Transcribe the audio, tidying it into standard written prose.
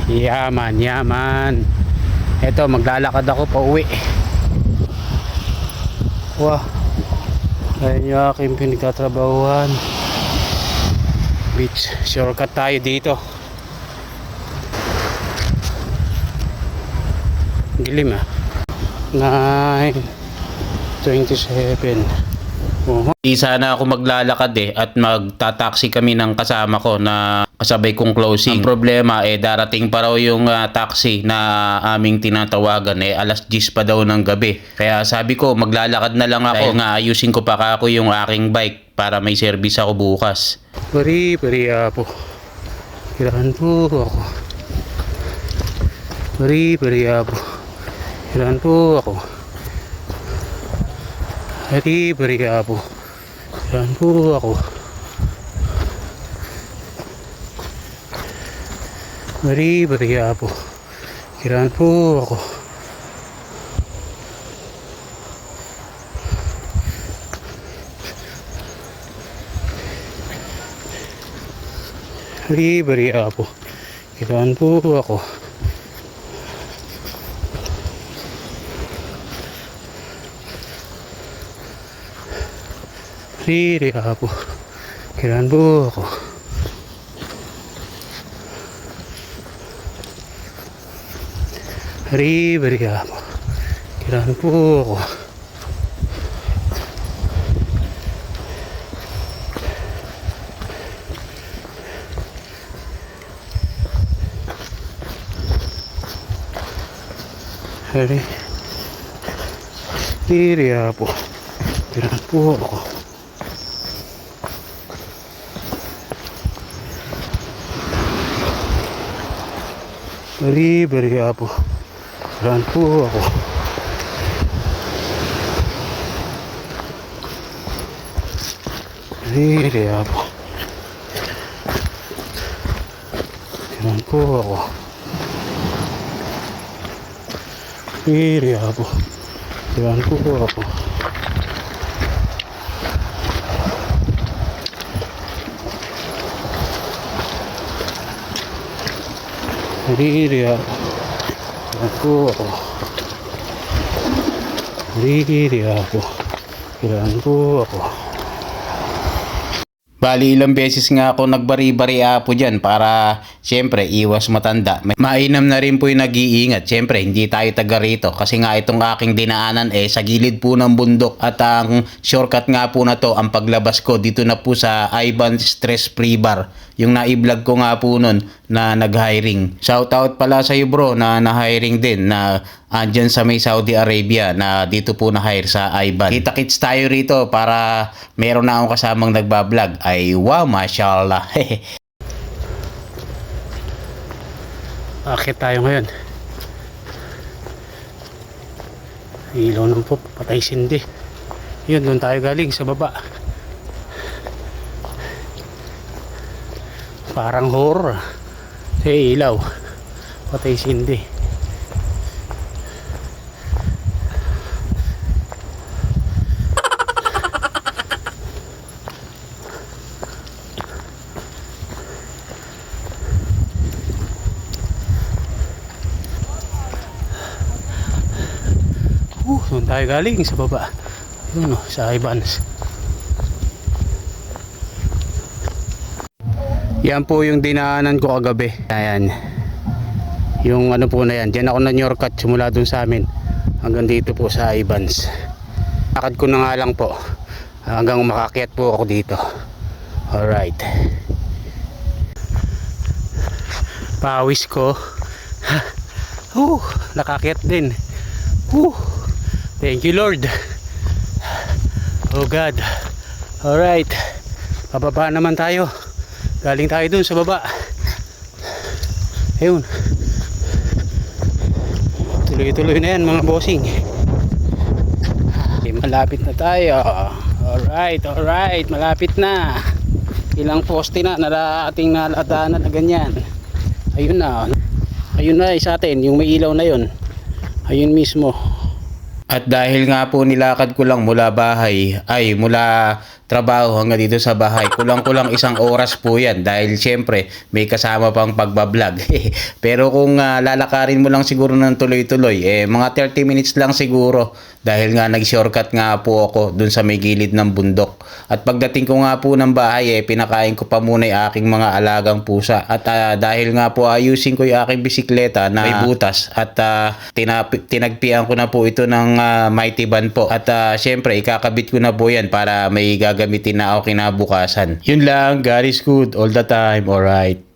Yaman, yaman. Eto, maglalakad ako pa uwi. Wah, ayun yung aking pinagtatrabahuan. Beach, shortcut tayo dito. Dilim 9:27. Di sana ako maglalakad at magtataksi kami ng kasama ko na kasabay kong closing. Ang problema darating pa raw yung taxi na aming tinatawagan alas 10 pa daw ng gabi. Kaya sabi ko maglalakad na lang ako dahil nga ayusin ko pa ako yung aking bike para may service ako bukas. Pari po. Kailangan po ako. Pari po. Kailangan po ako. Pari po. Kailangan po ako. Pari po. Kailangan po ako. Pari po. Kailangan po ako. Pari po. Kailangan po ako. Pari po. Kailangan po ako. Pari po. Kailangan po ako. Pari po. Kailangan po ako. Pari po. Kailangan po ako. Pari po. Kailangan po ako. Pari po ako. Kailangan po ako. Bali ilang beses nga ako nagbari-bari dyan para syempre iwas matanda. Mainam na rin po yung nag-iingat. Syempre hindi tayo taga rito kasi nga itong aking dinaanan sa gilid po ng bundok. At ang shortcut nga po na to, ang paglabas ko dito na po sa Ivan Stress Free Bar. Yung na-vlog ko nga po nun na nag-hiring. Shoutout pala sa iyo bro na na-hiring din na andyan sa may Saudi Arabia na dito po na-hire sa Ivan. Kita-kits tayo rito para meron na akong kasamang nagbablog. Ay wow, mashallah. Akit tayo ngayon. Ilaw ng po, patay sindi. Yun, doon tayo galing sa baba. Parang horror. Ilaw, patay sindi. Doon tayo galing sa baba. Yun sa Ivans. Yan po yung dinaanan ko kagabi. Ayan. Yung ano po na yan. Diyan ako na-shortcut simula dun sa amin. Hanggang dito po sa Ivans. Lakad ko na nga lang po. Hanggang makakyat po ako dito. Alright. Pawis ko. Nakakyat din. Thank you Lord. Oh God. Alright. Pababa naman tayo. Galing tayo dun sa baba. Ayun. Tuloy-tuloy na yan mga bossing. Malapit na tayo. Alright. Malapit na. Ilang poste na ating naladaanan na ganyan. Ayun na. Ayun na sa atin. Yung may ilaw na yun. Ayun mismo. At dahil nga po nilakad ko lang mula bahay, ay mula trabaho hanggang dito sa bahay. Kulang-kulang 1 oras po yan dahil syempre may kasama pang pagbablog. Pero kung lalakarin mo lang siguro ng tuloy-tuloy, mga 30 minutes lang siguro dahil nga nag-shortcut nga po ako dun sa may gilid ng bundok. At pagdating ko nga po ng bahay, pinakain ko pa muna yung aking mga alagang pusa. At dahil nga po ayusin ko yung aking bisikleta na may butas at tinagpian ko na po ito ng Mighty Band po. At syempre ikakabit ko na po yan para may gagamitin na ako kinabukasan. Yun lang, God is good all the time, alright.